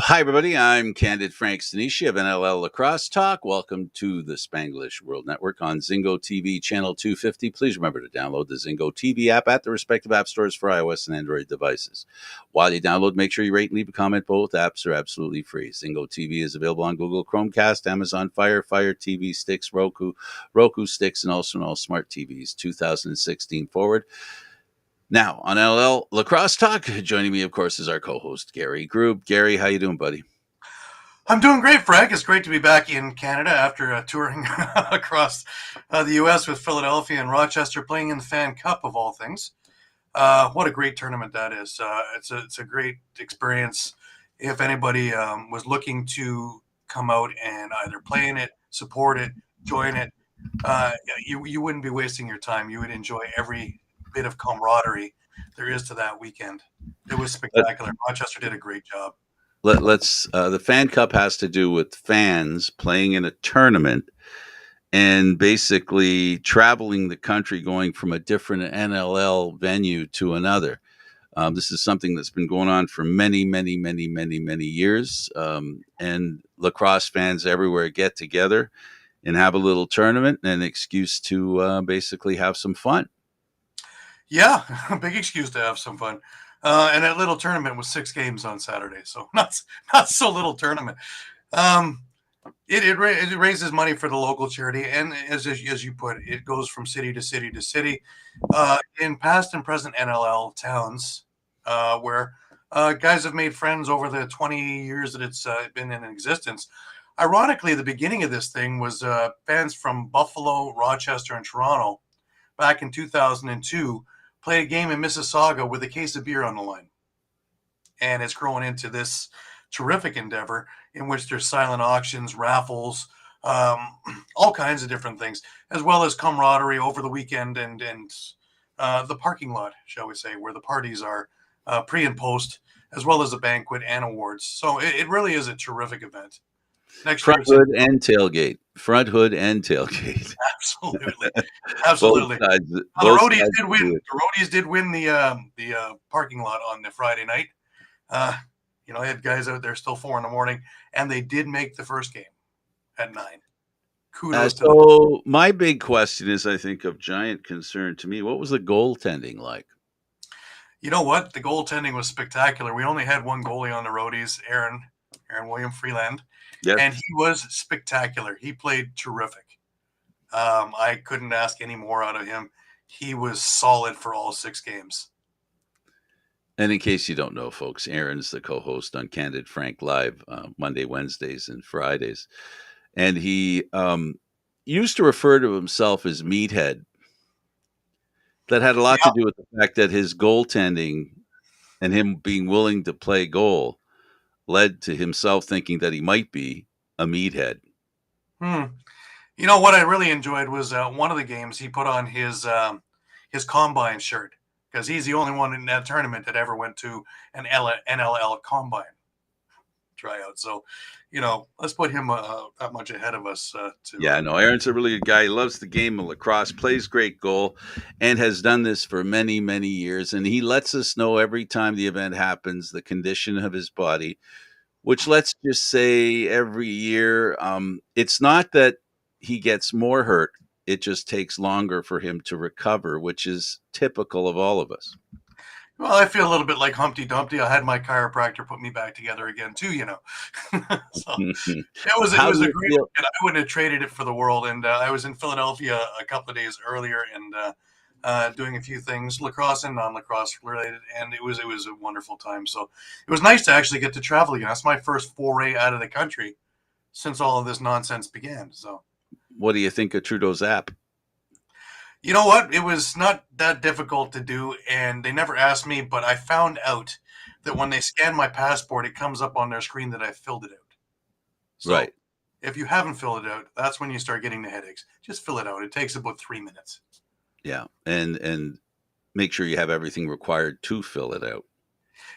Hi, everybody. I'm Candid Stanisci of NLL Lacrosse Talk. Welcome to the Spanglish World Network on Zingo TV channel 250. Please remember to download the Zingo TV app at the respective app stores for iOS and Android devices. While you download, make sure you rate and leave a comment. Both apps are absolutely free. Zingo TV is available on Google Chromecast, Amazon Fire TV Sticks, Roku Sticks, and also on all smart TVs 2016 forward. Now, on NLL Lacrosse Talk, joining me, of course, is our co-host, Gary Groob. Gary, how you doing, buddy? I'm doing great, Frank. It's great to be back in Canada after touring across the U.S. with Philadelphia and Rochester, playing in the Fan Cup, of all things. What a great tournament that is. It's a great experience. If anybody was looking to come out and either play in it, support it, join it, you wouldn't be wasting your time. You would enjoy every bit of camaraderie there is to that weekend. It was spectacular. Rochester did a great job. Let's the Fan Cup has to do with fans playing in a tournament and basically traveling the country, going from a different NLL venue to another. This is something that's been going on for many years, and lacrosse fans everywhere get together and have a little tournament and an excuse to basically have some fun. Yeah, a big excuse to have some fun. And that little tournament was 6 games on Saturday, so not so little tournament. It raises money for the local charity, and as you put, it goes from city to city to city. In past and present NLL towns, where guys have made friends over the 20 years that it's been in existence. Ironically, the beginning of this thing was fans from Buffalo, Rochester, and Toronto back in 2002 played a game in Mississauga with a case of beer on the line. And it's grown into this terrific endeavor in which there's silent auctions, raffles, all kinds of different things, as well as camaraderie over the weekend and the parking lot, shall we say, where the parties are pre and post, as well as a banquet and awards. So it really is a terrific event. Next Front hood and tailgate. Front hood and tailgate. Absolutely. Absolutely. The roadies did win. The roadies did win the parking lot on the Friday night. I had guys out there still 4 a.m, and they did make the first game at 9. Kudos to them. So my big question is, I think, of giant concern to me. What was the goaltending like? You know what? The goaltending was spectacular. We only had one goalie on the roadies, Aaron William Freeland. Yep. And he was spectacular. He played terrific. I couldn't ask any more out of him. He was solid for all 6 games. And in case you don't know, folks, Aaron's the co-host on Candid Frank Live Monday, Wednesdays, and Fridays. And he used to refer to himself as Meathead. That had a lot to do with the fact that his goaltending and him being willing to play goal led to himself thinking that he might be a meathead. You know what I really enjoyed was one of the games he put on his combine shirt, because he's the only one in that tournament that ever went to an NLL combine tryout. So, let's put him that much ahead of us. Aaron's a really good guy. He loves the game of lacrosse, plays great goal, and has done this for many years. And he lets us know every time the event happens the condition of his body, which, let's just say, every year, it's not that he gets more hurt. It just takes longer for him to recover, which is typical of all of us. Well, I feel a little bit like Humpty Dumpty. I had my chiropractor put me back together again too, So it was a great look, and I wouldn't have traded it for the world. And I was in Philadelphia a couple of days earlier and doing a few things, lacrosse and non-lacrosse related, and it was a wonderful time. So it was nice to actually get to travel again. That's my first foray out of the country since all of this nonsense began. So, what do you think of Trudeau's app? You know what? It was not that difficult to do, and they never asked me, but I found out that when they scan my passport, it comes up on their screen that I filled it out. So right. If you haven't filled it out, that's when you start getting the headaches. Just fill it out. It takes about 3 minutes. Yeah, and make sure you have everything required to fill it out.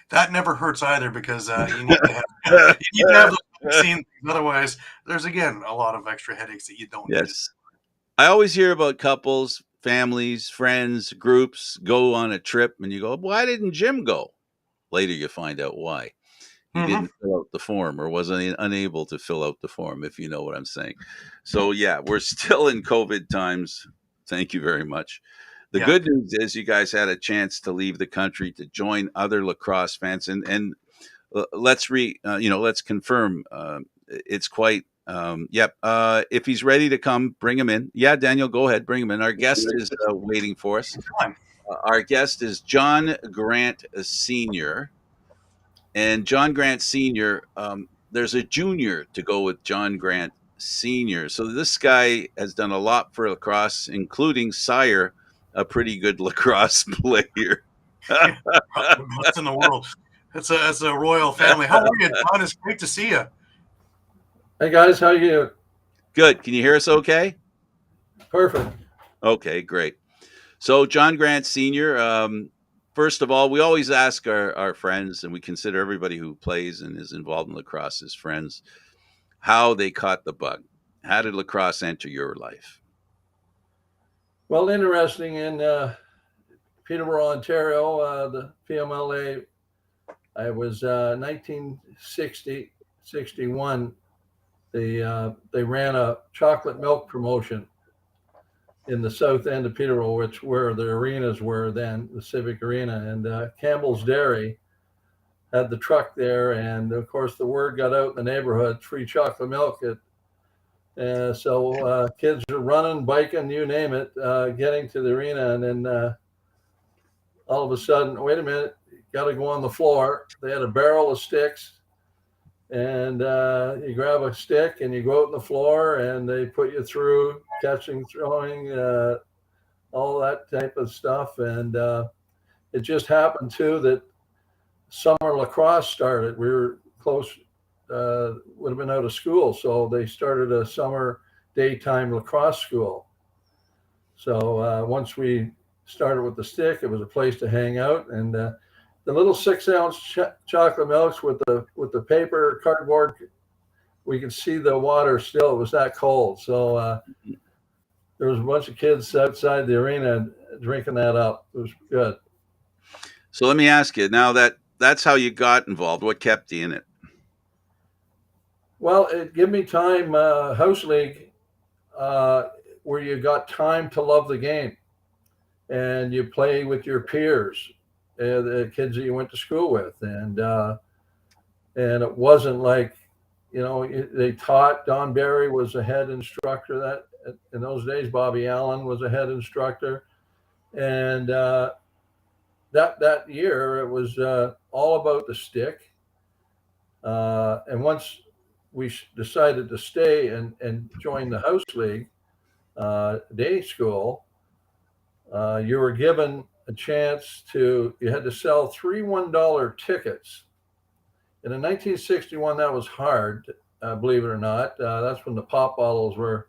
That never hurts either, because you need to have those vaccines. Otherwise, there's, again, a lot of extra headaches that you don't need. Yes. I always hear about couples, families, friends, groups go on a trip, and you go, why didn't Jim go? Later, you find out why. He didn't fill out the form, or was unable to fill out the form, if you know what I'm saying. So, yeah, we're still in COVID times. Thank you very much. The Yeah. good news is you guys had a chance to leave the country to join other lacrosse fans, and let's confirm. It's quite. Yep. If he's ready to come, bring him in. Yeah, Daniel, go ahead, bring him in. Our guest is waiting for us. Our guest is John Grant Sr. And John Grant Sr., there's a junior to go with John Grant Sr. So this guy has done a lot for lacrosse, including sire, a pretty good lacrosse player. Yeah, the best in the world. It's a royal family. How are you, John? It's great to see you. Hey guys, how you? Good. Can you hear us okay? Perfect. Okay, great. So John Grant Sr., first of all, we always ask our friends, and we consider everybody who plays and is involved in lacrosse as friends, how they caught the bug. How did lacrosse enter your life? Well, interesting. In Peterborough, Ontario, the PMLA, I was 1960, 61. They ran a chocolate milk promotion in the south end of Peterborough, which where the arenas were then, the Civic Arena, and Campbell's Dairy had the truck there, and of course the word got out in the neighborhood, free chocolate milk. So kids are running, biking, you name it, getting to the arena, and then all of a sudden, wait a minute, you got to go on the floor. They had a barrel of sticks, and you grab a stick and you go out on the floor, and they put you through catching, throwing, all that type of stuff. And it just happened too that summer lacrosse started. We were close, would have been out of school, so they started a summer daytime lacrosse school. So once we started with the stick, it was a place to hang out, and the little 6-ounce chocolate milks with the paper cardboard, we could see the water still. It was that cold. So there was a bunch of kids outside the arena drinking that up. It was good. So let me ask you, now that's how you got involved. What kept you in it? Well, it gave me time, house league, where you got time to love the game, and you play with your peers, the kids that you went to school with, and it wasn't like, they taught. Don Barry was a head instructor that in those days. Bobby Allen was a head instructor, and that year it was all about the stick. And once we decided to stay and join the house league day school, you were given a chance you had to sell 3 $1 tickets. And in 1961, that was hard, believe it or not. That's when the pop bottles were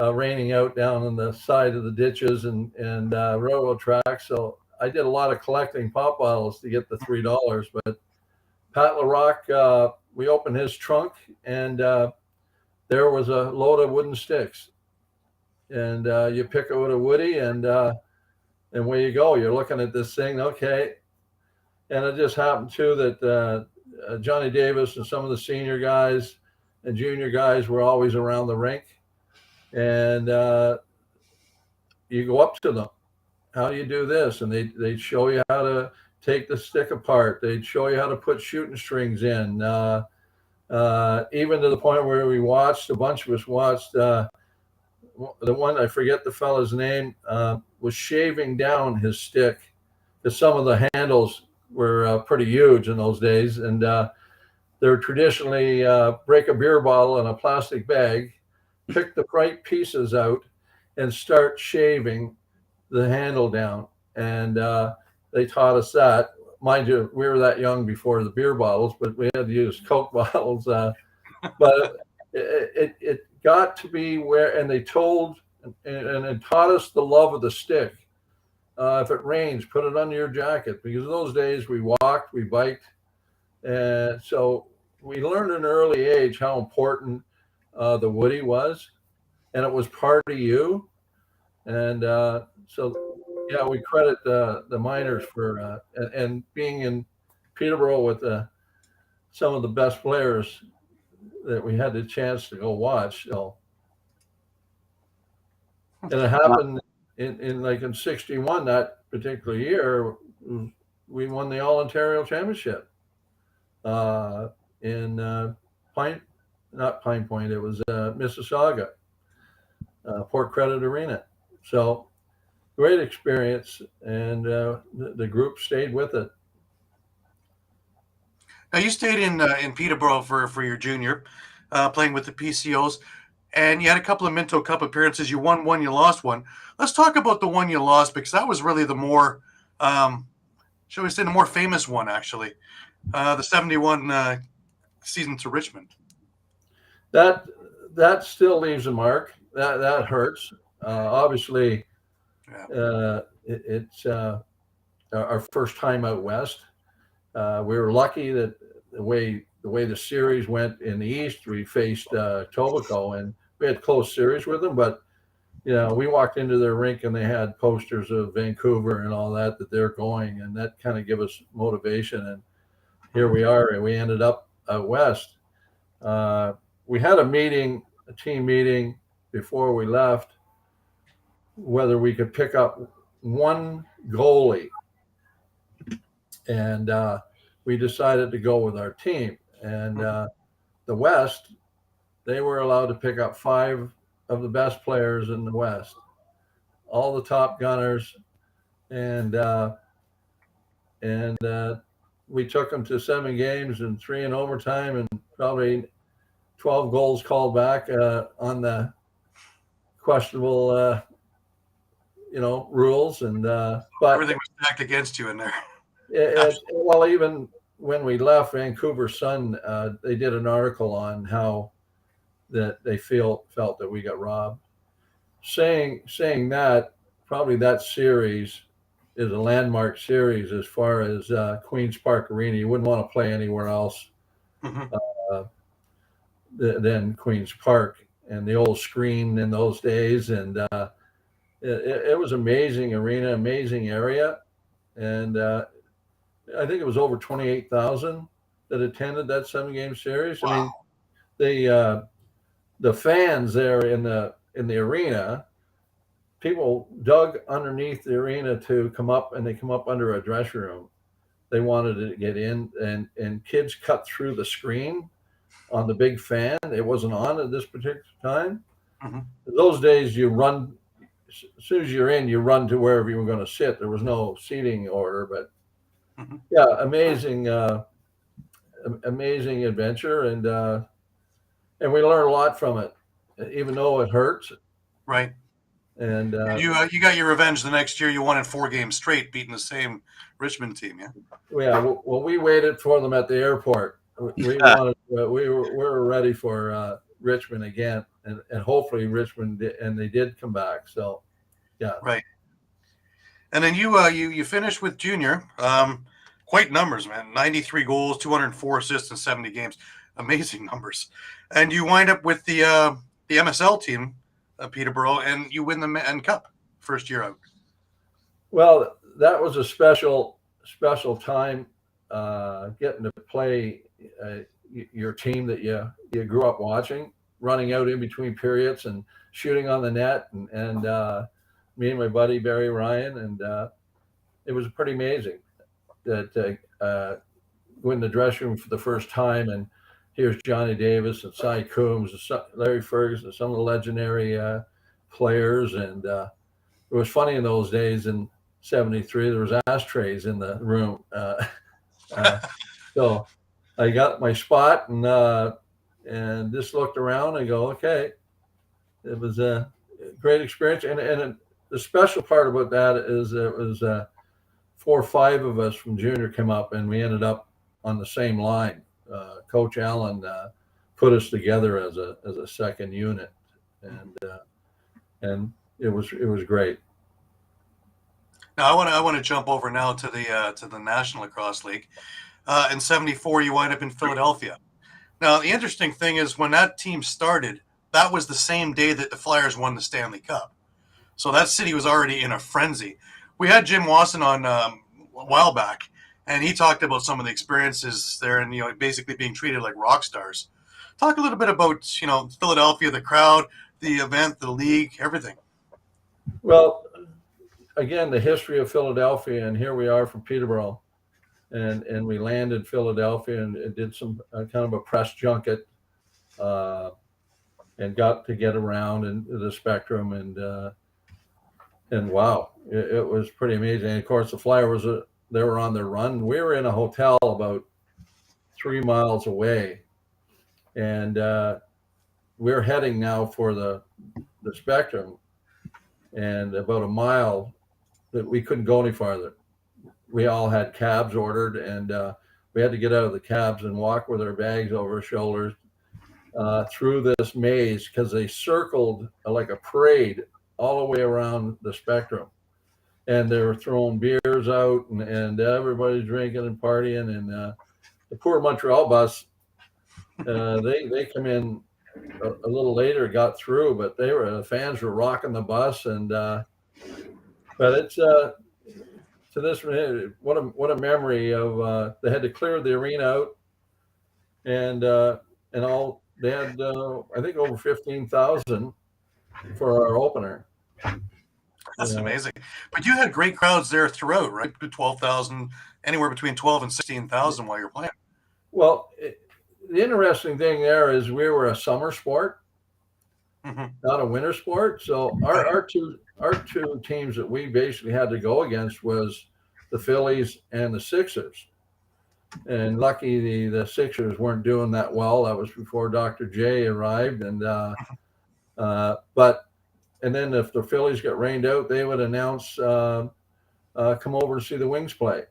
raining out down on the side of the ditches and railroad tracks. So I did a lot of collecting pop bottles to get the $3. But Pat LaRock, we opened his trunk, and there was a load of wooden sticks. And you pick out a woody, and where you go. You're looking at this thing, okay. And it just happened too that Johnny Davis and some of the senior guys and junior guys were always around the rink, and you go up to them. How do you do this? And they'd show you how to take the stick apart. They'd show you how to put shooting strings in. Even to the point where a bunch of us watched, the one, I forget the fella's name, was shaving down his stick, because some of the handles were pretty huge in those days. And they were traditionally break a beer bottle in a plastic bag, pick the right pieces out, and start shaving the handle down. And they taught us that. Mind you, we were that young before the beer bottles, but we had to use Coke bottles. But it got to be where, and they told and taught us the love of the stick. If it rains, put it under your jacket, because in those days we walked, we biked, and so we learned at an early age how important the woody was, and it was part of you. And so, yeah, we credit the miners for and being in Peterborough with some of the best players that we had the chance to go watch. So, and it happened in 61, that particular year, we won the All Ontario Championship in not Pine Point, it was Mississauga, Port Credit Arena. So great experience, and the group stayed with it. Now you stayed in Peterborough for your junior, playing with the PCOs, and you had a couple of Minto Cup appearances. You won one, you lost one. Let's talk about the one you lost, because that was really the more, shall we say, the more famous one, actually. The 71 season to Richmond. That still leaves a mark. That hurts. Obviously, it's our first time out west. We were lucky that the way the series went in the East, we faced Tobico, and we had close series with them. But we walked into their rink and they had posters of Vancouver and all that they're going, and that kind of gave us motivation. And here we are, and we ended up out west. We had a team meeting before we left, whether we could pick up one goalie, and we decided to go with our team. And the West, they were allowed to pick up 5 of the best players in the West, all the top gunners, and we took them to 7 games and 3 in overtime, and probably 12 goals called back on the questionable rules. And but everything was stacked against you in there. Well, even when we left, Vancouver Sun, they did an article on how that they felt that we got robbed, saying that probably that series is a landmark series as far as Queen's Park Arena. You wouldn't want to play anywhere else than Queen's Park, and the old screen in those days. And it was amazing arena, amazing area. And I think it was over 28,000 that attended that 7-game series. Wow. I mean, the fans there in the arena, people dug underneath the arena to come up, and they come up under a dressing room. They wanted to get in, and kids cut through the screen on the big fan. It wasn't on at this particular time. Those days, you run, as soon as you're in, you run to wherever you were going to sit. There was no seating order, but yeah, amazing adventure, and we learned a lot from it, even though it hurts. Right. And you got your revenge the next year. You won in 4 games straight, beating the same Richmond team. Yeah. Yeah. Well, we waited for them at the airport. We were ready for Richmond again, and hopefully Richmond and they did come back. So, yeah. Right. And then you finished with junior. Quite numbers, man. 93 goals, 204 assists in 70 games. Amazing numbers. And you wind up with the MSL team, Peterborough, and you win the N Cup first year out. Well, that was a special time, getting to play your team that you grew up watching, running out in between periods and shooting on the net, and me and my buddy Barry Ryan, and it was pretty amazing that go in the dressing room for the first time, and here's Johnny Davis and Cy Coombs, and Larry Ferguson, some of the legendary players. And it was funny in those days. In '73, there was ashtrays in the room, so I got my spot, and just looked around and go, okay. It was a great experience, and the special part about that is it was 4 or 5 of us from junior came up, and we ended up on the same line. Coach Allen put us together as a second unit, and it was great. Now I want to jump over now to the National Lacrosse League. In '74, you wind up in Philadelphia. Now the interesting thing is, when that team started, that was the same day that the Flyers won the Stanley Cup. So that city was already in a frenzy. We had Jim Wasson on a while back, and he talked about some of the experiences there, and basically being treated like rock stars. Talk a little bit about Philadelphia, the crowd, the event, the league, everything. Well, again, the history of Philadelphia, and here we are from Peterborough, and we landed in Philadelphia and did some kind of a press junket, and got to get around in the Spectrum, and wow, it was pretty amazing. And of course, the Flyers they were on their run. We were in a hotel about 3 miles away, and we're heading now for the Spectrum, and about a mile that we couldn't go any farther. We all had cabs ordered, and we had to get out of the cabs and walk with our bags over our shoulders through this maze, because they circled like a parade all the way around the Spectrum, and they were throwing beers out, and everybody's drinking and partying, and the poor Montreal bus, they come in a little later, got through, but the fans were rocking the bus, and but it's to this, what a memory of they had to clear the arena out, and all they had I think over 15,000 for our opener. That's amazing. But you had great crowds there throughout, right? 12,000, anywhere between 12 and 16,000 while you're playing. Well, the interesting thing there is we were a summer sport, not a winter sport. So our two teams that we basically had to go against was the Phillies and the Sixers. And lucky the Sixers weren't doing that well. That was before Dr. J arrived, and and then if the Phillies got rained out, they would announce, come over to see the Wings play.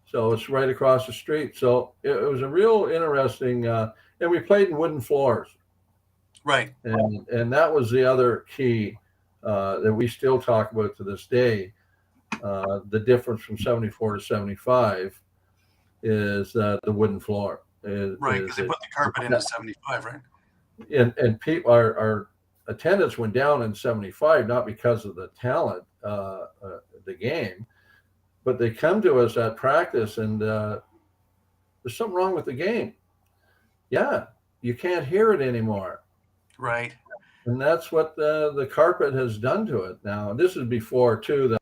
So it's right across the street. So it was a real interesting, and we played in wooden floors. Right. And that was the other key that we still talk about to this day. The difference from 74 to 75 is the wooden floor. Right, because they put the carpet into 75, right? And people, our attendance went down in 75, not because of the talent, the game, but they come to us at practice, and there's something wrong with the game. Yeah, you can't hear it anymore. Right. And that's what the carpet has done to it now. And this is before, too,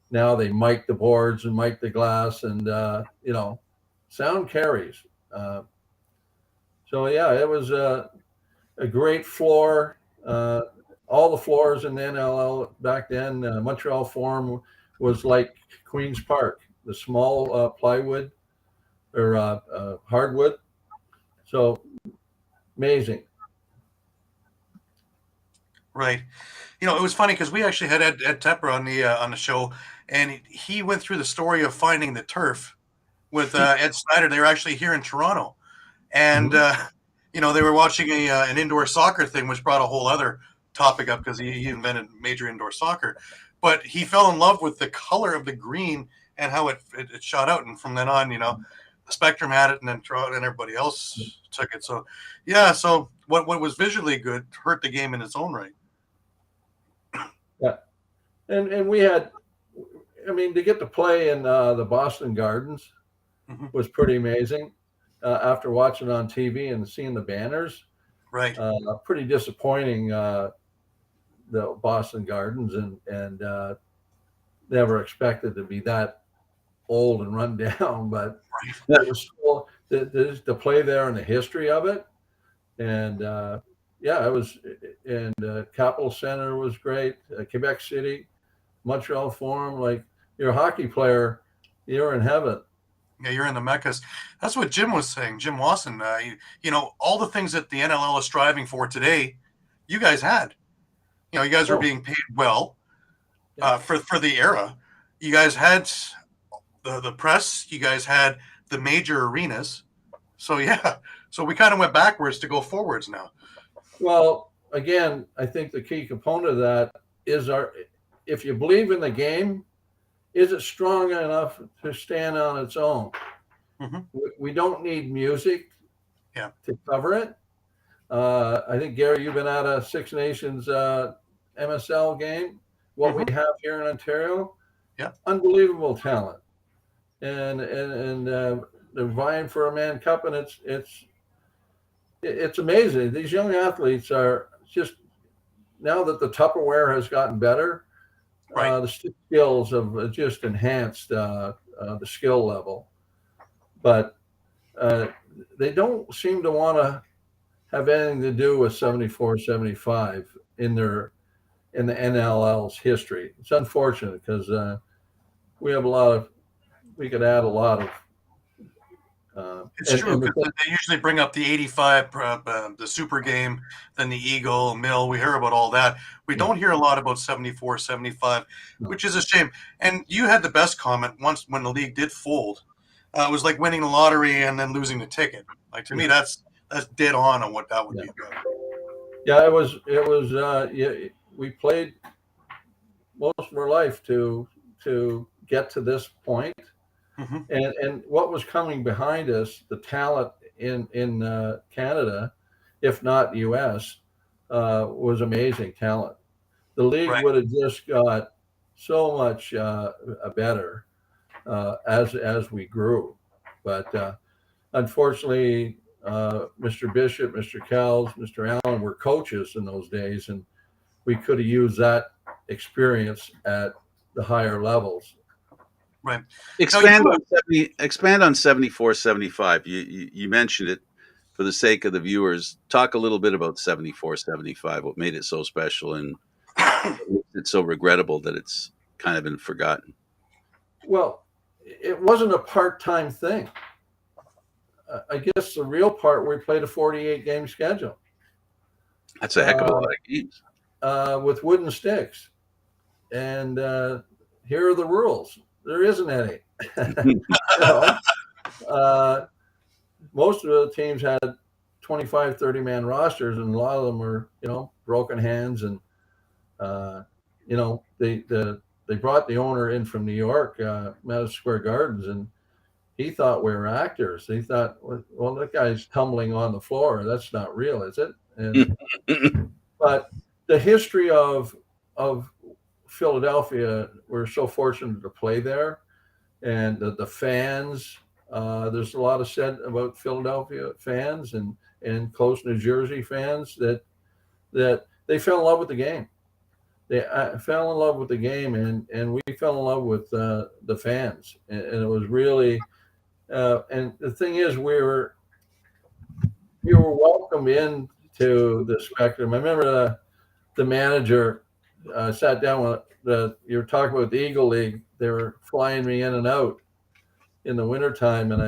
now they mic the boards and mic the glass, and, sound carries. So, yeah, it was a great floor. All the floors in the NLL back then, Montreal Forum was like Queen's Park, the small plywood or hardwood. So amazing. Right. It was funny because we actually had Ed Tepper on the show, and he went through the story of finding the turf with Ed Snyder. They were actually here in Toronto, and they were watching an indoor soccer thing, which brought a whole other topic up because he invented major indoor soccer. But he fell in love with the color of the green and how it shot out, and from then on, the Spectrum had it, and then Toronto and everybody else took it. So, yeah. So what was visually good hurt the game in its own right. Yeah, and we had, to get to play in the Boston Gardens was pretty amazing. After watching on TV and seeing the banners, right? Pretty disappointing. The Boston Gardens, and never expected to be that old and run down, but it was still the play there and the history of it, and it was. And Capitol Center was great. Quebec City, Montreal Forum, like you're a hockey player, you're in heaven. Yeah, you're in the Meccas. That's what Jim was saying. Jim Wasson. All the things that the NLL is striving for today, you guys had. You guys were being paid well for the era. You guys had the press. You guys had the major arenas. So, yeah. So we kind of went backwards to go forwards now. Well, again, I think the key component of that is if you believe in the game, is it strong enough to stand on its own? We don't need music to cover it. I think, Gary, you've been at a Six Nations MSL game. What we have here in Ontario, unbelievable talent. and they're vying for a Mann Cup, and it's amazing. These young athletes are just, now that the Tupperware has gotten better, Right. the skills have just enhanced the skill level, but uh, they don't seem to want to have anything to do with 74, 75 in the NLL's history. It's unfortunate because we have a lot of we could add a lot of It's true and the because thing, they usually bring up the '85, the Super Game, then the Eagle, Mill. We hear about all that. We yeah, don't hear a lot about '74, '75, no, which is a shame. And you had the best comment once when the league did fold. It was like winning the lottery and then losing the ticket. Like to me, yeah, that's dead on what that would yeah, be about. yeah. It was yeah, we played most of our life to get to this point, Hmm. and what was coming behind us, the talent in Canada, if not U.S., was amazing talent. The league Right. would have just got so much better as we grew, but unfortunately, Mr. Bishop, Mr. Kells, Mr. Allen were coaches in those days, and we could have used that experience at the higher levels. Right. Now Expand you on 74, 75. You mentioned it for the sake of the viewers. Talk a little bit about 74, 75. What made it so special and it's so regrettable that it's kind of been forgotten. Well, it wasn't a part-time thing. I guess the real part, we played a 48 game schedule That's a heck of a lot uh, of games. with wooden sticks, and here are the rules. There isn't any. you know, uh, most of the teams had 25, 30 man rosters, and a lot of them were, broken hands. And, they brought the owner in from New York, Madison Square Gardens, and he thought we were actors. He thought, well, that guy's tumbling on the floor. That's not real, is it? And, but the history of Philadelphia, we're so fortunate to play there, and the fans. There's a lot of said about Philadelphia fans and close New Jersey fans that they fell in love with the game. They fell in love with the game, and we fell in love with the fans, and it was really. And the thing is, we were welcomed into the spectrum. I remember the manager sat down with you were talking about the Eagle League. They were flying me in and out in the wintertime, and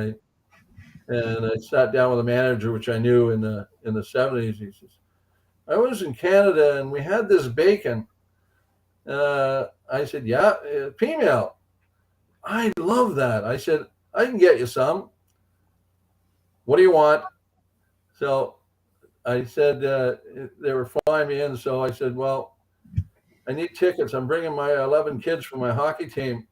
I sat down with a manager, which I knew in the 70s. He says, "I was in Canada and we had this bacon." I said, "Yeah, female. I love that." I said, "I can get you some. What do you want?" So I said, they were flying me in. So I said, "Well, I need tickets. I'm bringing my 11 kids from my hockey team,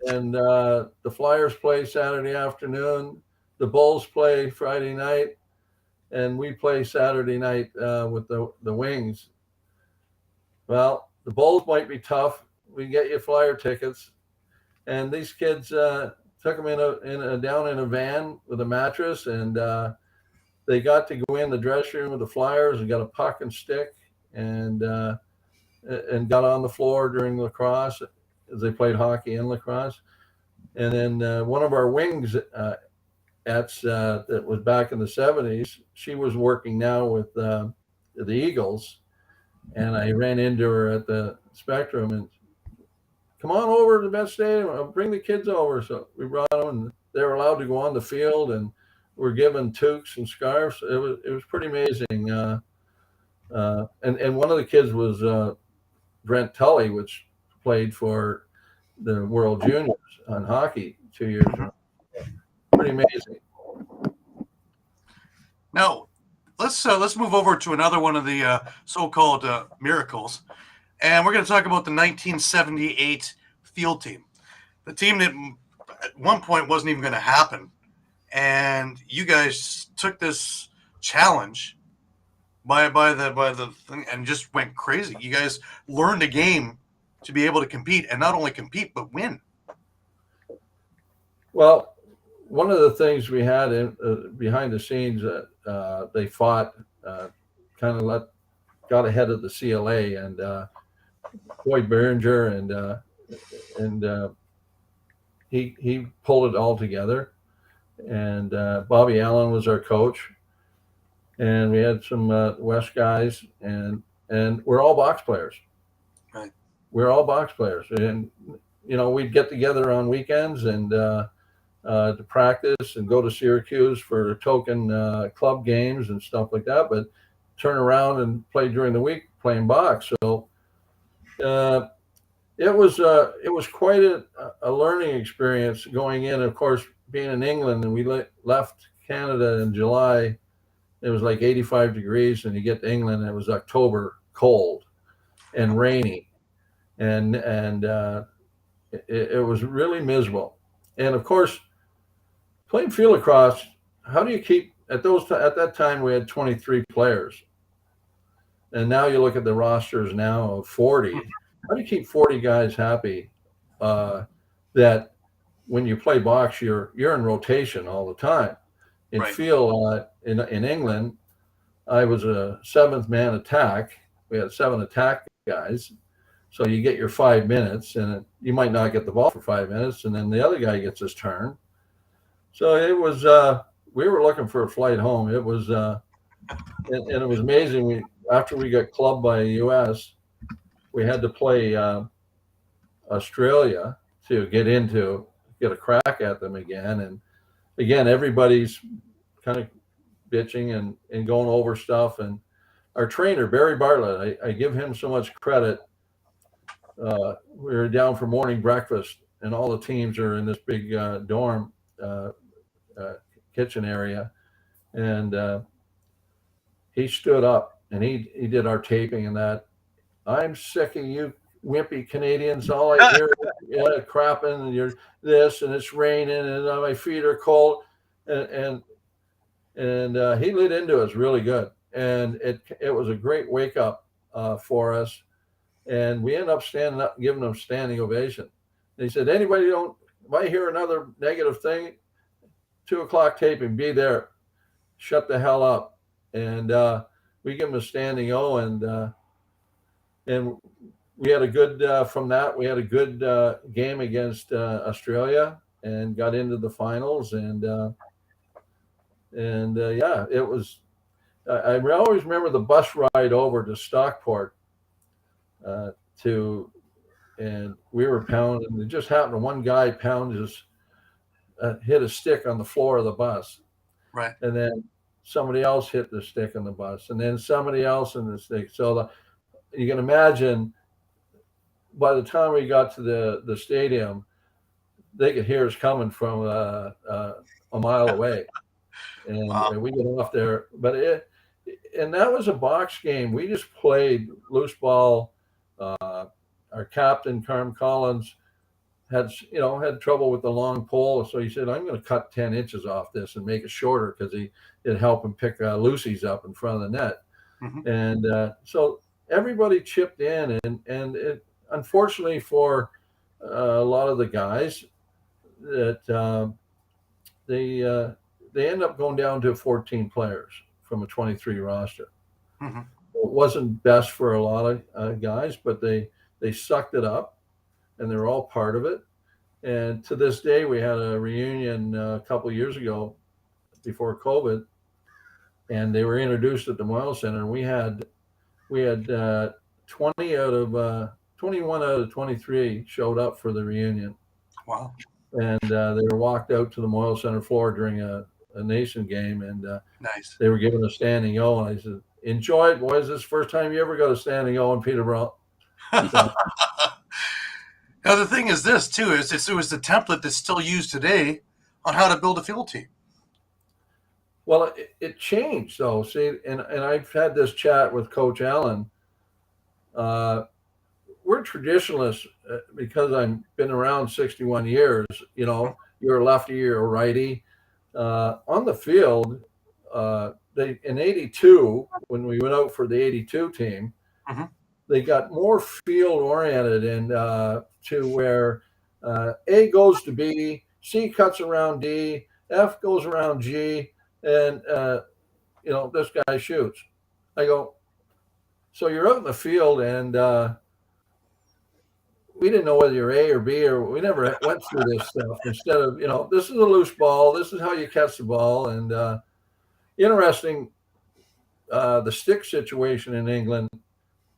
and the Flyers play Saturday afternoon. The Bulls play Friday night, and we play Saturday night with the Wings. Well, the Bulls might be tough. We can get you Flyer tickets." And these kids took them down in a van with a mattress, and they got to go in the dressing room with the Flyers and got a puck and stick, and got on the floor during lacrosse as they played hockey and lacrosse. And then one of our wings that was back in the 70s, she was working now with the Eagles, and I ran into her at the Spectrum and, "Come on over to the Met Stadium. I'll bring the kids over." So we brought them, and they were allowed to go on the field, and were given toques and scarves. It was pretty amazing. And one of the kids was Brent Tully, which played for the World Juniors on hockey 2 years Mhm. ago. Pretty amazing. Now let's move over to another one of the so-called miracles, and we're going to talk about the 1978 field team, the team that at one point wasn't even going to happen, and you guys took this challenge by the thing and just went crazy. You guys learned a game to be able to compete, and not only compete but win. Well, one of the things we had in behind the scenes that they fought, kind of got ahead of the CLA, and Boyd Behringer, and he pulled it all together. And Bobby Allen was our coach, and we had some West guys, and we're all box players. Right. We're all box players, and we'd get together on weekends and to practice and go to Syracuse for token club games and stuff like that, but turn around and play during the week playing box. So it was quite a learning experience going in. Of course, being in England, and we left Canada in July. It was like 85 degrees, and you get to England, and it was October, cold and rainy, and it was really miserable. And of course, playing field lacrosse, how do you keep at that time we had 23 players, and now you look at the rosters now of 40. How do you keep 40 guys happy? That when you play box, you're in rotation all the time. In Right. field in England, I was a seventh man attack. We had 7 attack guys, so you get your 5 minutes, and you might not get the ball for 5 minutes, and then the other guy gets his turn. So it was. We were looking for a flight home. It was, and it was amazing. After we got clubbed by the U.S., we had to play Australia to get a crack at them again. And again, everybody's kind of bitching and going over stuff. And our trainer, Barry Bartlett, I give him so much credit. We were down for morning breakfast, and all the teams are in this big dorm kitchen area. And he stood up and he did our taping and that. I'm sick of you wimpy Canadians. All I hear is crapping, and you're this, and it's raining, and my feet are cold. And he lit into us really good. And it was a great wake up for us. And we ended up standing up and giving them standing ovation. And he said, if I hear another negative thing, 2:00 taping, be there. Shut the hell up. And we give them a standing O, and we had a good from that. We had a good game against Australia and got into the finals. And yeah, it was. I always remember the bus ride over to Stockport. And we were pounding. It just happened to one guy hit a stick on the floor of the bus, Right. and then somebody else hit the stick on the bus, and then somebody else in the stick. So you can imagine, by the time we got to the stadium, they could hear us coming from a mile away, and, Wow. and we get off there. But and that was a box game. We just played loose ball. Our captain, Carm Collins, had trouble with the long pole, so he said, "I'm going to cut 10 inches off this and make it shorter because it'd help him pick Lucy's up in front of the net." Mm-hmm. And so everybody chipped in, and it, unfortunately for a lot of the guys, that they end up going down to 14 players from a 23 roster. Mm-hmm. It wasn't best for a lot of guys, but they sucked it up, and they're all part of it. And to this day, we had a reunion a couple of years ago before COVID, and they were introduced at the Memorial Center. And we had 21 out of 23 showed up for the reunion. Wow. And they were walked out to the Memorial Center floor during a nation game, and Nice. they were given a standing O. And I said, "Enjoy it, boys. This is the first time you ever got a standing O in Peterborough." So, now the thing is this too, it was the template that's still used today on how to build a field team. well, it changed though. See, and I've had this chat with Coach Allen. We're traditionalists because I've been around 61 years. You're a lefty, you're a righty. On the field, they in '82 when we went out for the '82 team, mm-hmm. they got more field oriented and to where A goes to B, C cuts around D, F goes around G, and this guy shoots. I go, so you're out in the field, and we didn't know whether you're A or B, or we never went through this stuff. Instead of, this is a loose ball, this is how you catch the ball. And interesting, the stick situation in England,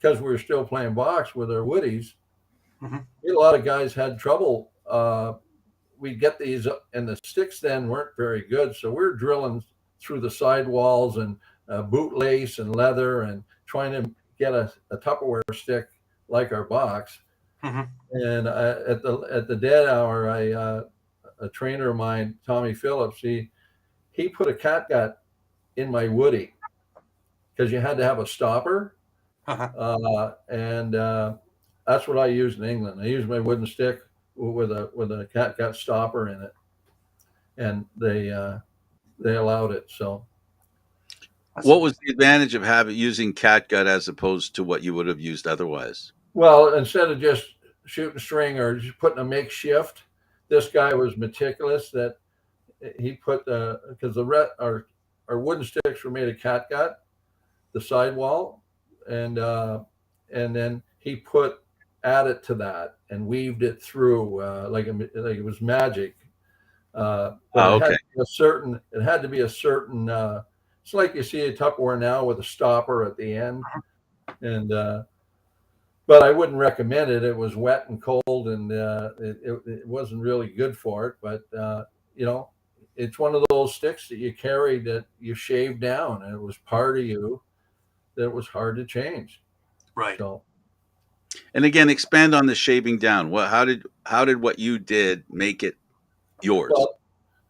because we were still playing box with our woodies, a lot of guys had trouble. We'd get these, and the sticks then weren't very good. So we're drilling through the sidewalls and boot lace and leather and trying to get a Tupperware stick like our box. And at the dead hour, a trainer of mine, Tommy Phillips, he put a catgut in my woody because you had to have a stopper. And that's what I used in England. I used my wooden stick with a catgut stopper in it, and they allowed it. So, what was the advantage of using catgut as opposed to what you would have used otherwise? Well, instead of just shooting string or just putting a makeshift, this guy was meticulous that he put because our wooden sticks were made of catgut, the sidewall, and then he added to that and weaved it through like it was magic. But okay. It had to be a certain. It's like you see a Tupperware now with a stopper at the end, and but I wouldn't recommend it. It was wet and cold, and it wasn't really good for it. But it's one of those sticks that you carry that you shave down, and it was part of you that was hard to change. Right. So, and again, expand on the shaving down. How did what you did make it yours? Well,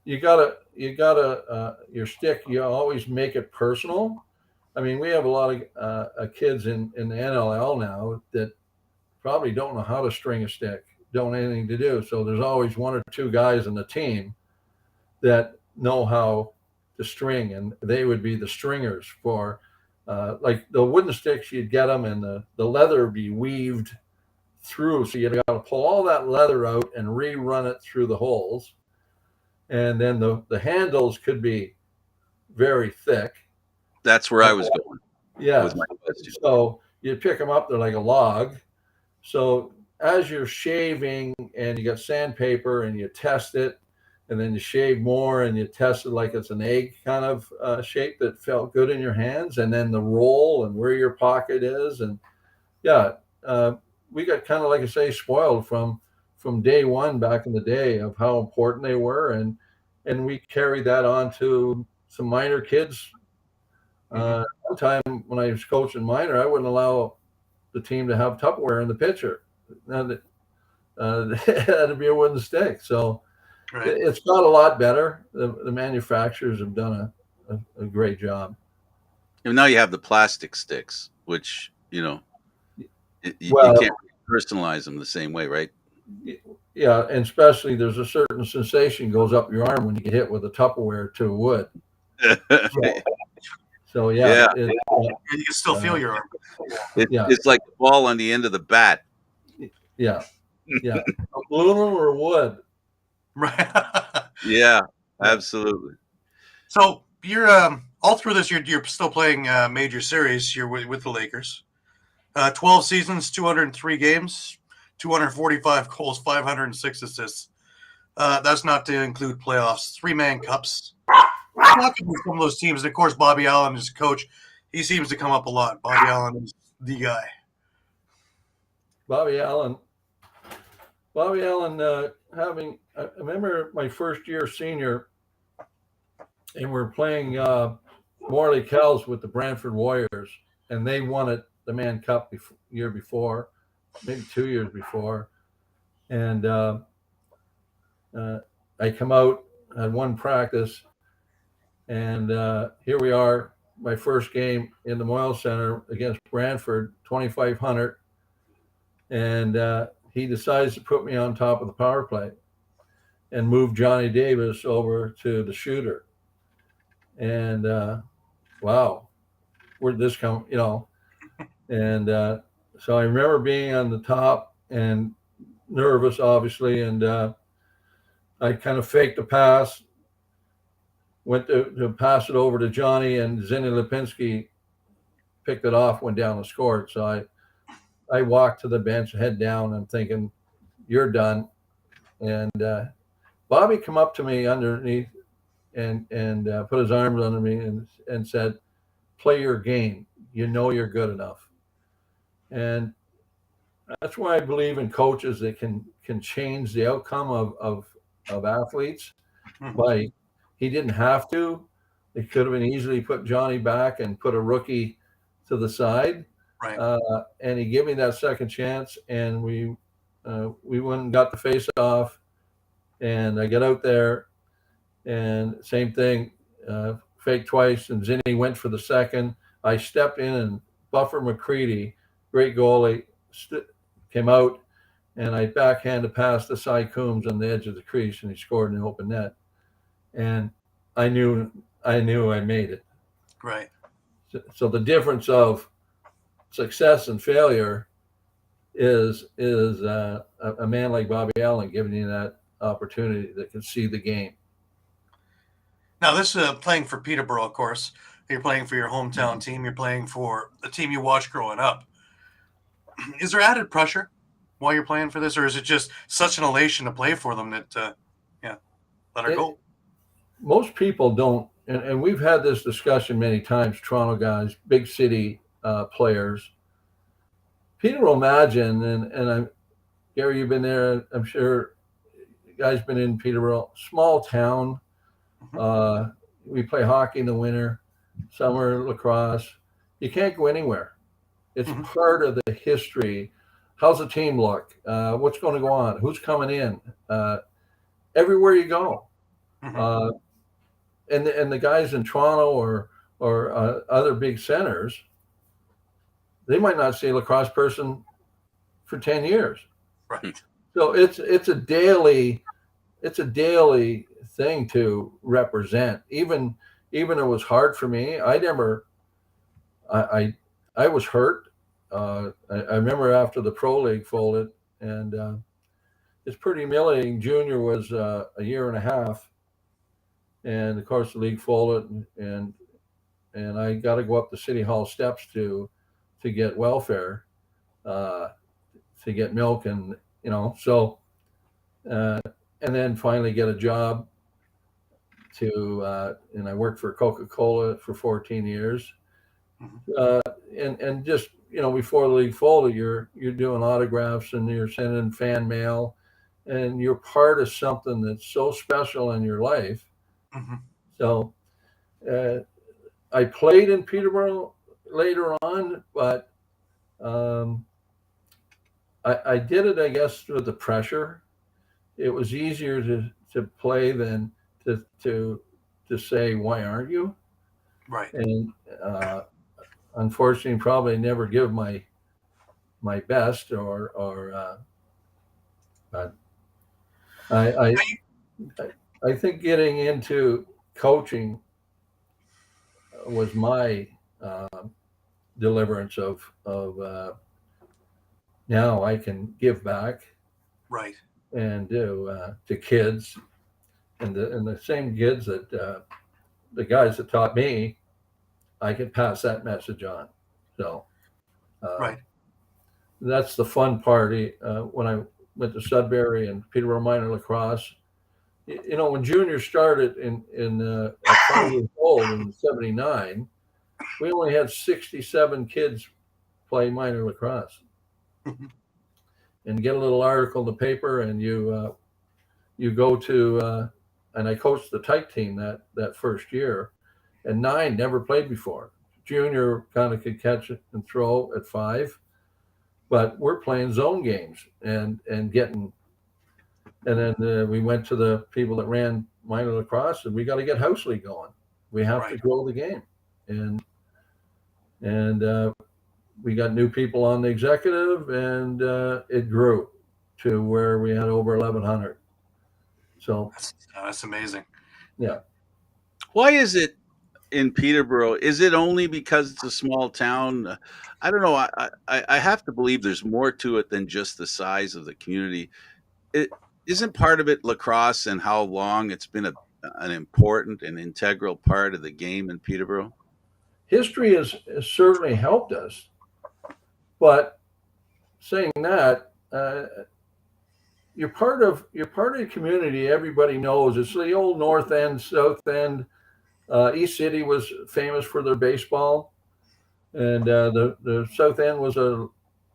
you gotta your stick. You always make it personal. I mean, we have a lot of kids in the NLL now that probably don't know how to string a stick, don't have anything to do. So there's always one or two guys in the team that know how to string, and they would be the stringers for like the wooden sticks. You'd get them, and the leather would be weaved through. So you'd got to pull all that leather out and rerun it through the holes. And then the handles could be very thick. That's where I was going. Yeah. So you pick them up, they're like a log. So as you're shaving and you got sandpaper and you test it, and then you shave more and you test it like it's an egg kind of shape that felt good in your hands, and then the roll and where your pocket is. And we got kind of, like I say, spoiled from day one back in the day of how important they were. And we carried that on to some minor kids. One time when I was coaching minor, I wouldn't allow the team to have Tupperware in the pitcher. It had to be a wooden stick. So it's got a lot better. The manufacturers have done a great job. And now you have the plastic sticks, which, you can't personalize them the same way, right? Yeah, and especially there's a certain sensation goes up your arm when you get hit with a Tupperware to wood. So you can still feel your arm. It's like the ball on the end of the bat. Yeah, aluminum or wood. Right. Yeah, absolutely. So you're all through this. You're still playing major series. You're with the Lakers. 12 seasons, 203 games, 245 goals, 506 assists. That's not to include playoffs. 3-man cups. Talking with some of those teams, and of course, Bobby Allen is coach. He seems to come up a lot. Bobby Allen is the guy. Bobby Allen, I remember my first year senior, and we're playing Morley Kells with the Brantford Warriors, and they won it, the Man Cup year before, maybe 2 years before. And I come out, had one practice, and here we are, my first game in the Moyle Center against Brantford, 2,500. And he decides to put me on top of the power play and move Johnny Davis over to the shooter. And wow, where'd this come, And so I remember being on the top and nervous, obviously. And I kind of faked the pass, went to pass it over to Johnny, and Zinni Lipinski picked it off, went down and scored. So I walked to the bench, head down, and thinking, "You're done." And Bobby come up to me underneath and put his arms under me and said, "Play your game. You know you're good enough." And that's why I believe in coaches that can change the outcome of athletes. By he didn't have to. It could have been easily put Johnny back and put a rookie to the side. Right. And he gave me that second chance, and we went and got the face off, and I get out there, and same thing, fake twice, and Zinni went for the second. I stepped in, and Buffer McCready, great goalie, came out, and I backhanded past the Cy Coombs on the edge of the crease, and he scored in the open net. And I knew I made it. Right. So the difference of success and failure is a man like Bobby Allen giving you that opportunity that can see the game. Now, this is playing for Peterborough, of course. You're playing for your hometown team. You're playing for the team you watched growing up. Is there added pressure while you're playing for this, or is it just such an elation to play for them that, let her go? Most people don't, and we've had this discussion many times, Toronto guys, big city players. Peterborough, imagine, and Gary, you've been there, I'm sure you guys been in Peterborough, small town. We play hockey in the winter, summer lacrosse. You can't go anywhere. It's part of the history. How's the team look? What's going to go on? Who's coming in? Everywhere you go. And the guys in Toronto or other big centers, they might not see a lacrosse person for 10 years. Right. So it's a daily thing to represent. Even it was hard for me. I was hurt. I remember after the Pro League folded, and it's pretty humiliating. Junior was a year and a half, and of course the league folded, and I got to go up the City Hall steps to get welfare, to get milk, and so, and then finally get a job. And I worked for Coca-Cola for 14 years. And just, before the league folded, you're doing autographs and you're sending fan mail, and you're part of something that's so special in your life. So I played in Peterborough later on, but I did it, I guess, with the pressure. It was easier to play than to say, why aren't you? Right. And unfortunately, probably never give my best, or but I think getting into coaching was my deliverance of now I can give back, right, and do to kids, and the same kids that the guys that taught me, I can pass that message on. So right, that's the fun part. When I went to Sudbury and Peterborough Minor Lacrosse, when junior started in at 5 years old in '79, we only had 67 kids play minor lacrosse. And get a little article in the paper, and you go to, and I coached the type team that first year, and 9 never played before. Junior kind of could catch it and throw at 5, but we're playing zone games and getting, and then we went to the people that ran minor lacrosse, and we got to get house league going. We have to grow the game, and we got new people on the executive, and it grew to where we had over 1,100. So that's amazing. Yeah. Why is it in Peterborough? Is it only because it's a small town? I don't know. I have to believe there's more to it than just the size of the community. Isn't part of it lacrosse and how long it's been an important and integral part of the game in Peterborough? History has certainly helped us, but saying that, you're part of the community. Everybody knows it's the old North End, South End. East City was famous for their baseball, and the South End was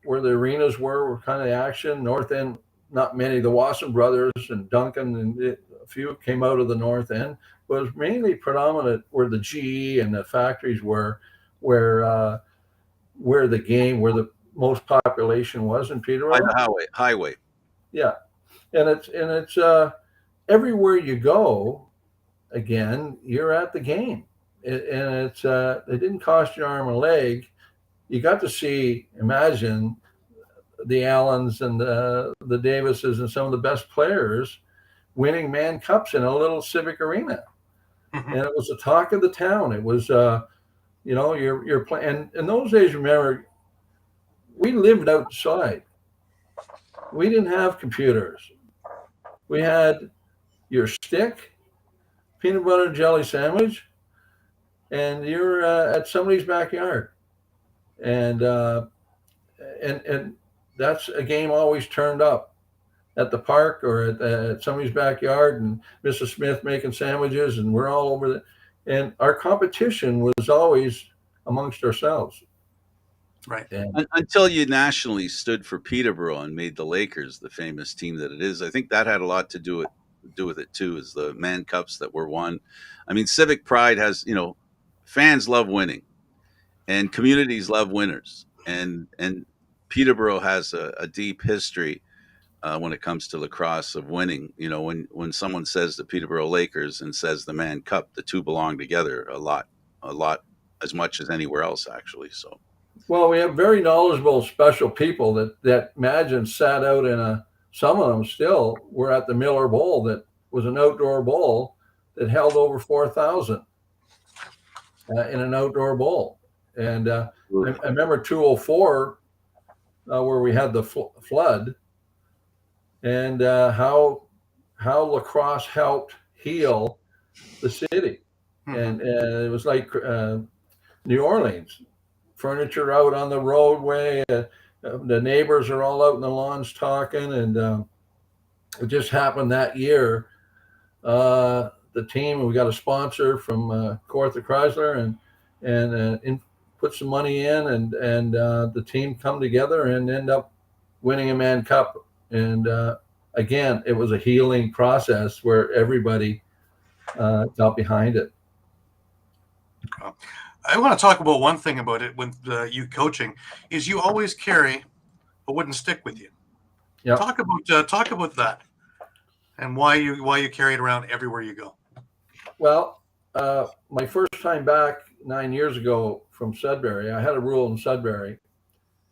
where the arenas were kind of the action. North End, not many. The Wasson brothers and Duncan and a few came out of the North End, but it was mainly predominant where the GE and the factories were, where uh, where the most population was in By Peterborough. the highway. Yeah, and it's everywhere you go. Again, you're at the game, and it didn't cost you an arm and a leg. You got to see, imagine the Allens and the Davises and some of the best players winning man cups in a little civic arena, Mhm. and it was the talk of the town. It was you're playing. And in those days, remember, we lived outside. We didn't have computers. We had your stick, peanut butter and jelly sandwich, and you're at somebody's backyard, and and that's a game always turned up at the park or at somebody's backyard, and Mrs. Smith making sandwiches, and we're all over and our competition was always amongst ourselves. Right. And Until you nationally stood for Peterborough and made the Lakers the famous team that it is. I think that had a lot to do with it too, is the man cups that were won. I mean, civic pride has, fans love winning and communities love winners. And Peterborough has a deep history when it comes to lacrosse of winning. When someone says the Peterborough Lakers and says the Man Cup, the two belong together a lot, as much as anywhere else, actually. So, well, we have very knowledgeable, special people that imagine sat out in a. Some of them still were at the Miller Bowl, that was an outdoor bowl that held over 4,000 in an outdoor bowl. And I remember 204 where we had the flood, and how lacrosse helped heal the city. And it was like New Orleans, furniture out on the roadway. The neighbors are all out in the lawns talking, and it just happened that year. The team, we got a sponsor from Cortha Chrysler, and put some money in, and the team come together and end up winning a Man Cup. And again, it was a healing process where everybody got behind it. I want to talk about one thing about it with you coaching is you always carry a wooden stick with you. Yep. Talk about that and why you carry it around everywhere you go. Well, my first time back 9 years ago from Sudbury, I had a rule in Sudbury.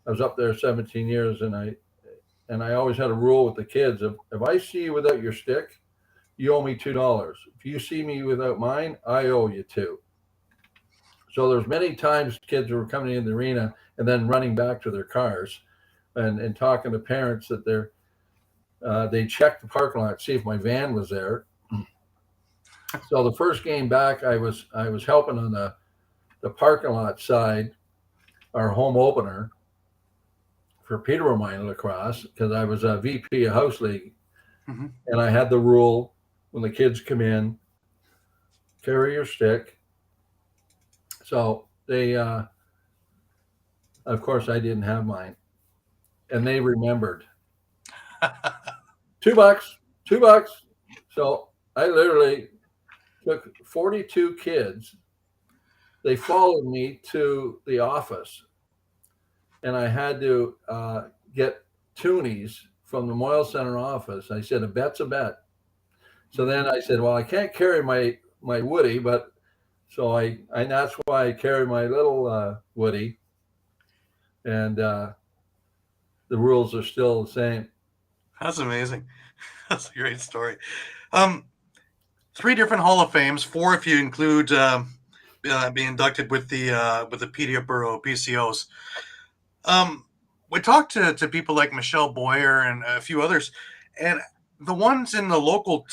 I was up there 17 years, and I always had a rule with the kids: if I see you without your stick, you owe me $2. If you see me without mine, I owe you $2. So there's many times kids were coming in the arena and then running back to their cars, and talking to parents that they checked the parking lot, see if my van was there. So the first game back, I was helping on the parking lot side, our home opener for Peterborough Minor Lacrosse, because I was a VP of House League, and I had the rule when the kids come in, carry your stick. So they, of course, I didn't have mine, and they remembered. $2, $2. So I literally took 42 kids. They followed me to the office, and I had to get toonies from the Moyle Center office. I said, a bet's a bet. So then I said, well, I can't carry my Woody, but so and that's why I carry my little Woody, and the rules are still the same. That's amazing. That's a great story. 3 different Hall of Fames, 4 if you include being inducted with the Peterborough PCOs. We talked to people like Michelle Boyer and a few others, and the ones in the local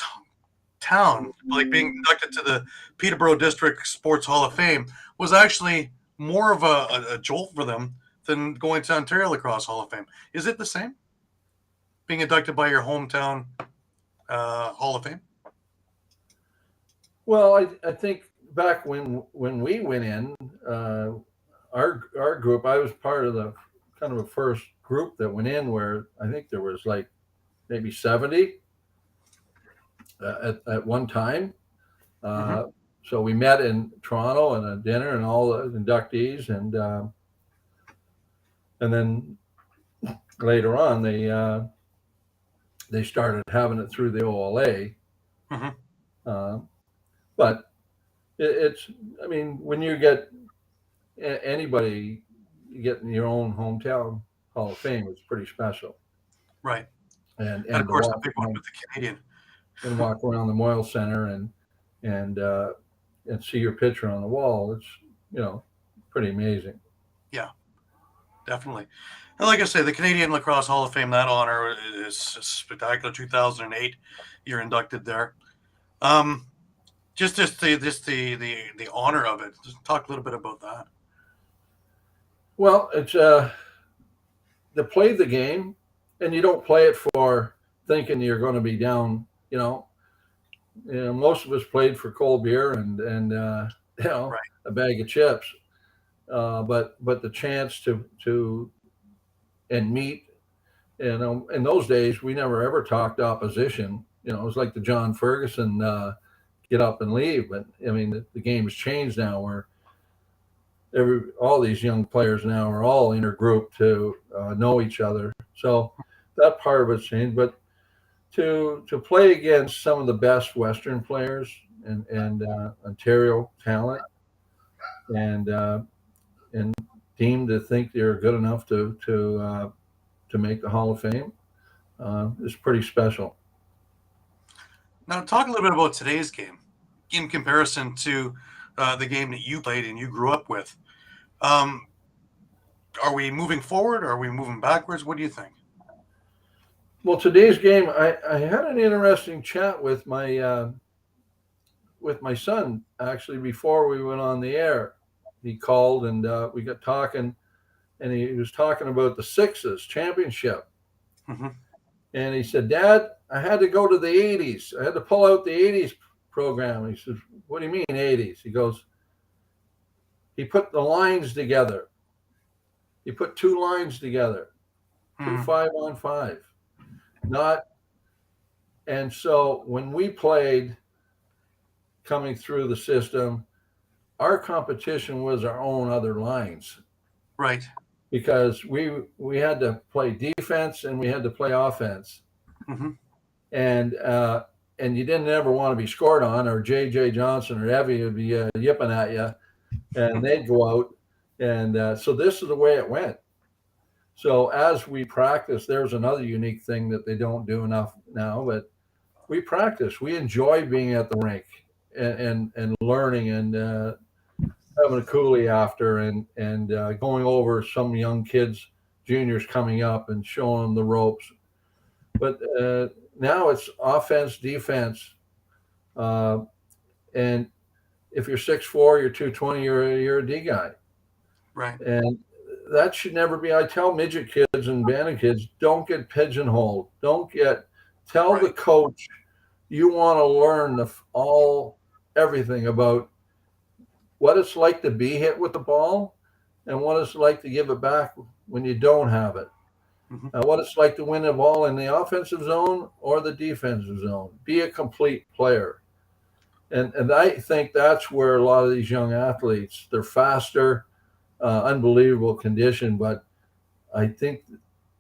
town, like being inducted to the Peterborough District Sports Hall of Fame, was actually more of a jolt for them than going to Ontario Lacrosse Hall of Fame. Is it the same? Being inducted by your hometown Hall of Fame? Well, I think back when we went in, our group, I was part of the kind of a first group that went in where I think there was like maybe 70 at one time. So we met in Toronto and a dinner and all the inductees, and then later on they started having it through the OLA. But it's, I mean, when you get anybody, you get in your own hometown Hall of Fame, it's pretty special. Right. And of course, the walk big one around, with the Canadian. and walk around the Moyle Center and see your picture on the wall. It's pretty amazing. Yeah, definitely. And like I say, the Canadian Lacrosse Hall of Fame, that honor is spectacular. 2008, you're inducted there. Just the honor of it. Just talk a little bit about that. Well, it's to play the game, and you don't play it for thinking you're going to be down. Most of us played for cold beer and Right. a bag of chips. But the chance to and meet, in those days we never ever talked opposition. It was like the John Ferguson get up and leave. But I mean, the game has changed now, where all these young players now are all intergrouped to know each other. So that part of it's changed. But to play against some of the best Western players and Ontario talent, and deemed to think they're good enough to make the Hall of Fame is pretty special. Now, talk a little bit about today's game in comparison to the game that you played and you grew up with. Are we moving forward? Or are we moving backwards? What do you think? Well, today's game, I had an interesting chat with my son actually before we went on the air. He called and we got talking, and he was talking about the Sixes championship. And he said, "Dad, I had to go to the 80s. I had to pull out the 80s program." He says, "What do you mean 80s?" He goes, he put the lines together. He put two lines together, 2 5-on-5. And so when we played coming through the system, our competition was our own other lines. Right. Because we had to play defense and we had to play offense. And you didn't ever want to be scored on, or J.J. Johnson or Evie would be yipping at you, and they'd go out. And so this is the way it went. So as we practice, there's another unique thing that they don't do enough now, but we practice. We enjoy being at the rink and learning and having a coolie after and going over some young kids, juniors coming up and showing them the ropes. But now it's offense, defense. And if you're 6'4", you're 220, you're a D guy. Right. And that should never be. I tell midget kids and bantam kids, don't get pigeonholed. Tell the coach you want to learn everything about what it's like to be hit with the ball and what it's like to give it back when you don't have it. What it's like to win the ball in the offensive zone or the defensive zone. Be a complete player. And I think that's where a lot of these young athletes, they're faster, unbelievable condition, but I think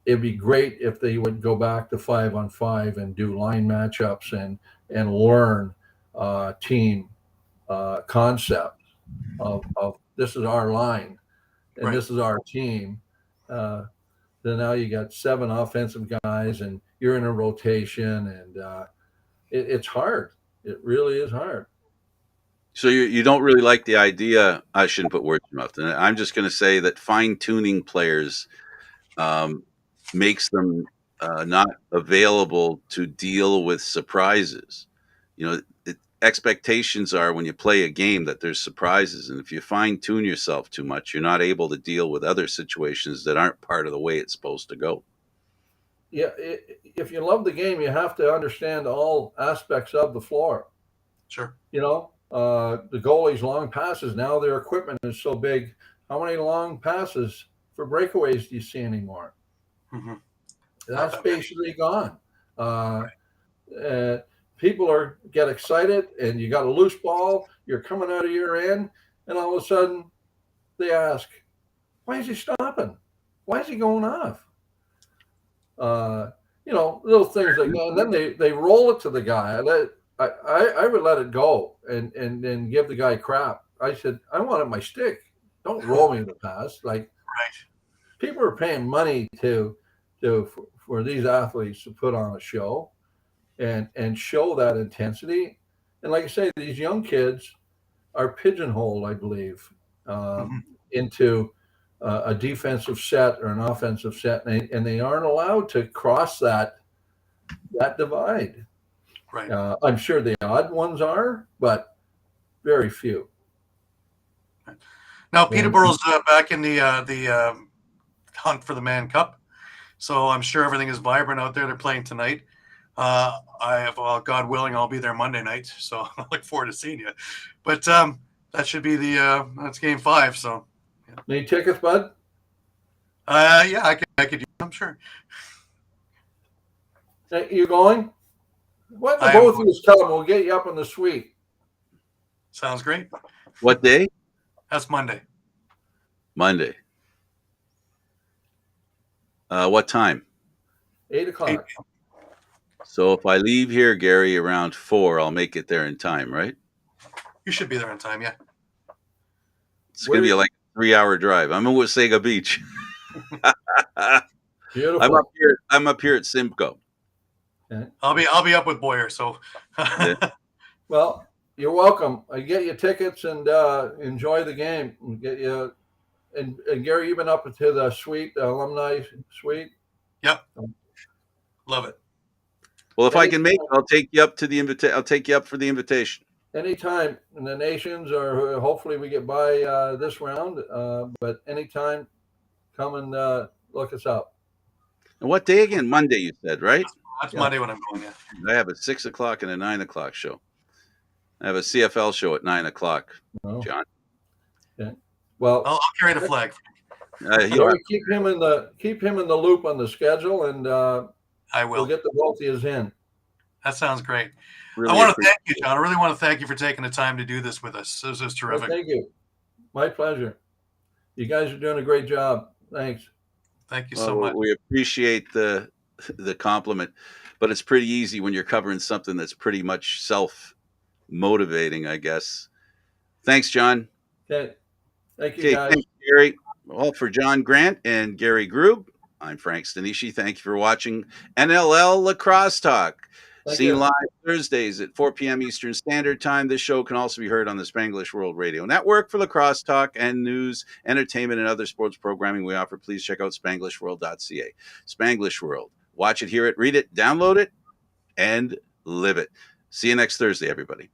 it'd be great if they would go back to 5-on-5 and do line matchups and learn team concept of this is our line and this is our team. Then now you got 7 offensive guys and you're in a rotation, and it's hard. It really is hard. So you don't really like the idea. I shouldn't put words in your mouth. And I'm just going to say that fine-tuning players makes them not available to deal with surprises. You know, expectations are when you play a game that there's surprises, and if you fine tune yourself too much, you're not able to deal with other situations that aren't part of the way it's supposed to go. Yeah, if you love the game, you have to understand all aspects of the floor. Sure. You know, the goalie's long passes, now their equipment is so big. How many long passes for breakaways do you see anymore? Mm-hmm. That's basically gone. People get excited, and you got a loose ball, you're coming out of your end, and all of a sudden they ask, why is he stopping? Why is he going off? Little things like that. And then they roll it to the guy. I would let it go and then give the guy crap. I said, I wanted my stick. Don't roll me the pass. Like, right. People are paying money for these athletes to put on a show and show that intensity. And like I say, these young kids are pigeonholed, I believe, into a defensive set or an offensive set, and they aren't allowed to cross that divide. Right. I'm sure the odd ones are, but very few. Now, Peterborough's back in the hunt for the Mann Cup, so I'm sure everything is vibrant out there. They're playing tonight. God willing, I'll be there Monday night, so I look forward to seeing you. But that should be that's game 5. So, yeah. Any tickets, bud? Yeah, I could. I'm sure. You going? What the both of us come? We'll get you up in the suite. Sounds great. What day? That's Monday. Monday. What time? 8:00. 8. So if I leave here, Gary, around 4, I'll make it there in time, right? You should be there in time, yeah. It's going to be like a 3-hour drive. I'm in Wasaga Beach. Beautiful. I'm up here at Simcoe. Okay. I'll be up with Boyer. So, yeah. Well, you're welcome. I get you tickets and enjoy the game. And get you and Gary, you've been up to the suite, the alumni suite. Yep. Love it. Well, if I can make it, I'll take you up to the I'll take you up for the invitation. Anytime in the nations, or hopefully we get by this round. But anytime, come and look us up. And what day again? Monday, you said, right? That's Monday when I'm going. Yeah. I have a 6 o'clock and a 9 o'clock show. I have a CFL show at 9 o'clock. Oh. John. Okay. Well, I'll carry the flag. Keep him in the loop on the schedule, and I will. We'll get the both of you in. That sounds great. Really I want to thank you, John. I really want to thank you for taking the time to do this with us. This is terrific. Well, thank you. My pleasure. You guys are doing a great job. Thanks. Thank you so much. We appreciate the compliment, but it's pretty easy when you're covering something that's pretty much self-motivating, I guess. Thanks, John. Okay. Thank you, guys. Thanks, Gary. Well, for John Grant and Gary Groob, I'm Frank Stanisci. Thank you for watching NLL Lacrosse Talk. Seen live Thursdays at 4 p.m. Eastern Standard Time. This show can also be heard on the Spanglish World Radio Network. For Lacrosse Talk and news, entertainment, and other sports programming we offer, please check out SpanglishWorld.ca. Spanglish World. Watch it, hear it, read it, download it, and live it. See you next Thursday, everybody.